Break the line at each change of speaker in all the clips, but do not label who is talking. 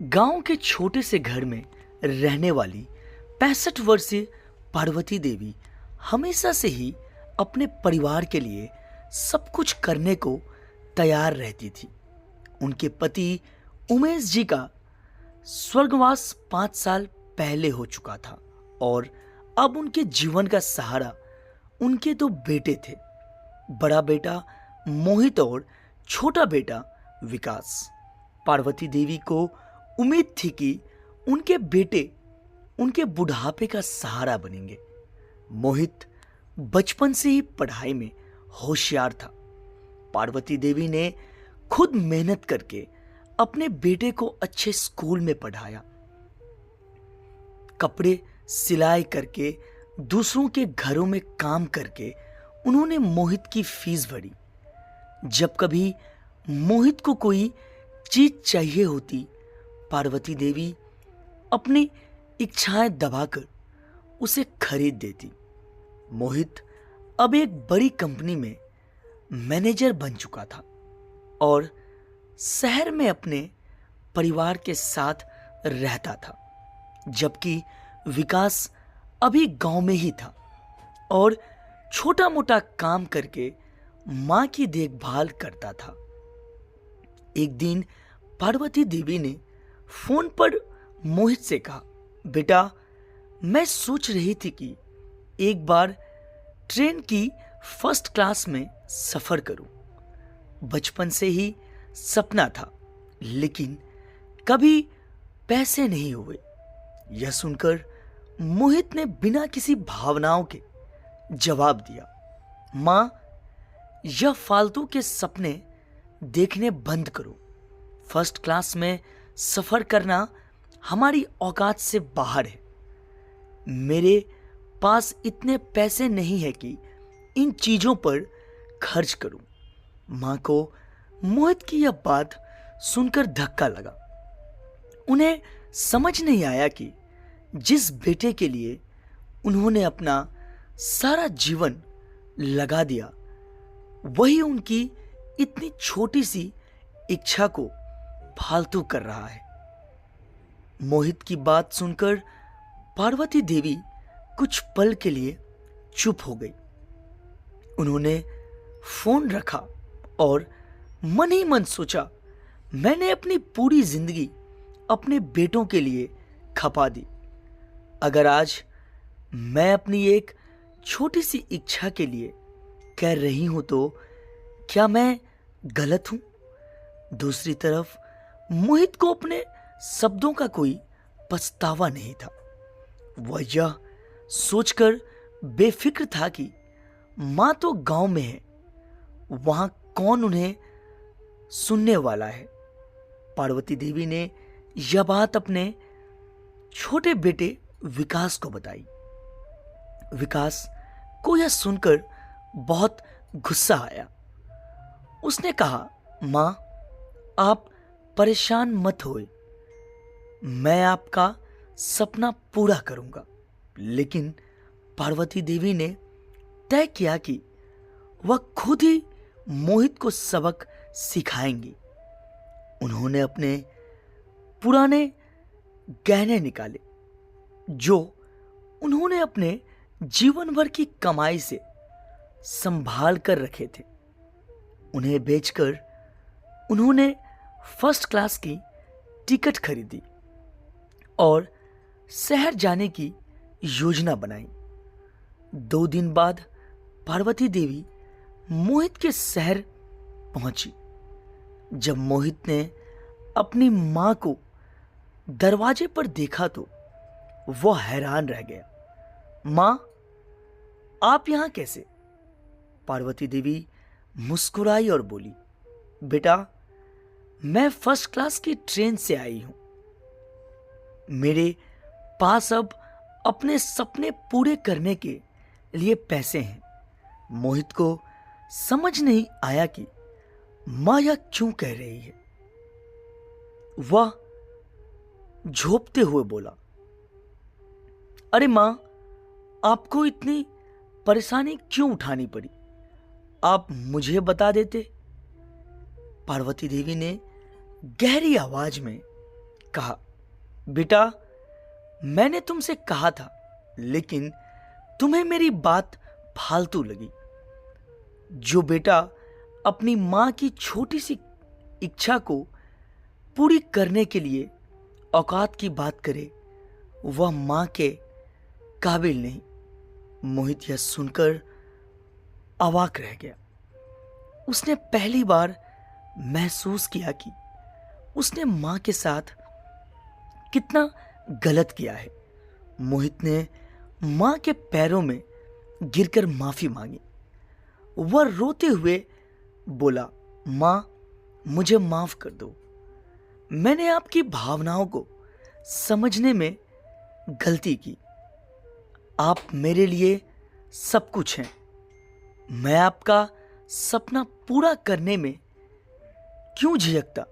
गांव के छोटे से घर में रहने वाली 65 वर्षीय पार्वती देवी हमेशा से ही अपने परिवार के लिए सब कुछ करने को तैयार रहती थी। उनके पति उमेश जी का स्वर्गवास 5 साल पहले हो चुका था और अब उनके जीवन का सहारा उनके दो बेटे थे, बड़ा बेटा मोहित और छोटा बेटा विकास। पार्वती देवी को उम्मीद थी कि उनके बेटे उनके बुढ़ापे का सहारा बनेंगे। मोहित बचपन से ही पढ़ाई में होशियार था। पार्वती देवी ने खुद मेहनत करके अपने बेटे को अच्छे स्कूल में पढ़ाया। कपड़े सिलाई करके, दूसरों के घरों में काम करके उन्होंने मोहित की फीस भरी। जब कभी मोहित को कोई चीज चाहिए होती, पार्वती देवी अपनी इच्छाएं दबाकर उसे खरीद देती। मोहित अब एक बड़ी कंपनी में मैनेजर बन चुका था और शहर में अपने परिवार के साथ रहता था, जबकि विकास अभी गांव में ही था और छोटा मोटा काम करके मां की देखभाल करता था। एक दिन पार्वती देवी ने फोन पर मोहित से कहा, बेटा, मैं सोच रही थी कि एक बार ट्रेन की फर्स्ट क्लास में सफर करूं। बचपन से ही सपना था, लेकिन कभी पैसे नहीं हुए। यह सुनकर मोहित ने बिना किसी भावनाओं के जवाब दिया, मां, यह फालतू के सपने देखने बंद करो। फर्स्ट क्लास में सफर करना हमारी औकात से बाहर है। मेरे पास इतने पैसे नहीं है कि इन चीजों पर खर्च करूं। मां को मोहित की यह बात सुनकर धक्का लगा। उन्हें समझ नहीं आया कि जिस बेटे के लिए उन्होंने अपना सारा जीवन लगा दिया, वही उनकी इतनी छोटी सी इच्छा को फालतू कर रहा है। मोहित की बात सुनकर पार्वती देवी कुछ पल के लिए चुप हो गई। उन्होंने फोन रखा और मन ही मन सोचा, मैंने अपनी पूरी जिंदगी अपने बेटों के लिए खपा दी। अगर आज मैं अपनी एक छोटी सी इच्छा के लिए कह रही हूं तो क्या मैं गलत हूं? दूसरी तरफ मोहित को अपने शब्दों का कोई पछतावा नहीं था। वह यह सोचकर बेफिक्र था कि मां तो गांव में है, वहां कौन उन्हें सुनने वाला है। पार्वती देवी ने यह बात अपने छोटे बेटे विकास को बताई। विकास को यह सुनकर बहुत गुस्सा आया। उसने कहा, मां, आप परेशान मत होए, मैं आपका सपना पूरा करूंगा। लेकिन पार्वती देवी ने तय किया कि वह खुद ही मोहित को सबक सिखाएंगी। उन्होंने अपने पुराने गहने निकाले, जो उन्होंने अपने जीवन भर की कमाई से संभाल कर रखे थे। उन्हें बेचकर उन्होंने फर्स्ट क्लास की टिकट खरीदी और शहर जाने की योजना बनाई। 2 दिन बाद पार्वती देवी मोहित के शहर पहुंची। जब मोहित ने अपनी मां को दरवाजे पर देखा तो वह हैरान रह गया। मां, आप यहां कैसे? पार्वती देवी मुस्कुराई और बोली, बेटा, मैं फर्स्ट क्लास की ट्रेन से आई हूं। मेरे पास अब अपने सपने पूरे करने के लिए पैसे हैं। मोहित को समझ नहीं आया कि मां यह क्यों कह रही है। वह झोंपते हुए बोला, अरे मां, आपको इतनी परेशानी क्यों उठानी पड़ी? आप मुझे बता देते। पार्वती देवी ने गहरी आवाज में कहा, बेटा मैंने तुमसे कहा था, लेकिन तुम्हें मेरी बात फालतू लगी। जो बेटा अपनी माँ की छोटी सी इच्छा को पूरी करने के लिए औकात की बात करे, वह माँ के काबिल नहीं। मोहित यह सुनकर अवाक रह गया। उसने पहली बार महसूस किया कि उसने माँ के साथ कितना गलत किया है। मोहित ने माँ के पैरों में गिरकर माफी मांगी। वह रोते हुए बोला, माँ मुझे माफ कर दो। मैंने आपकी भावनाओं को समझने में गलती की। आप मेरे लिए सब कुछ हैं। मैं आपका सपना पूरा करने में क्यों झिझकता।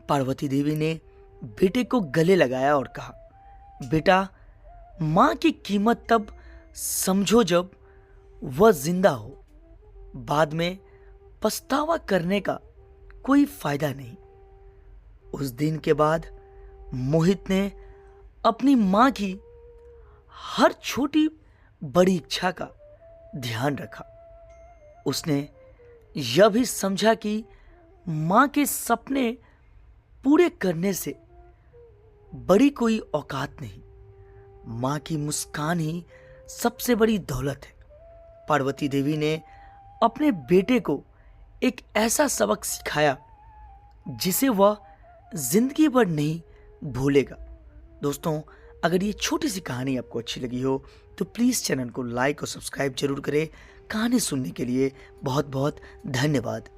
पार्वती देवी ने बेटे को गले लगाया और कहा, बेटा मां की कीमत तब समझो जब वह जिंदा हो। बाद में पछतावा करने का कोई फायदा नहीं। उस दिन के बाद मोहित ने अपनी मां की हर छोटी बड़ी इच्छा का ध्यान रखा। उसने यह भी समझा कि मां के सपने पूरे करने से बड़ी कोई औकात नहीं। मां की मुस्कान ही सबसे बड़ी दौलत है। पार्वती देवी ने अपने बेटे को एक ऐसा सबक सिखाया जिसे वह जिंदगी भर नहीं भूलेगा। दोस्तों, अगर ये छोटी सी कहानी आपको अच्छी लगी हो तो प्लीज़ चैनल को लाइक और सब्सक्राइब जरूर करें। कहानी सुनने के लिए बहुत बहुत धन्यवाद।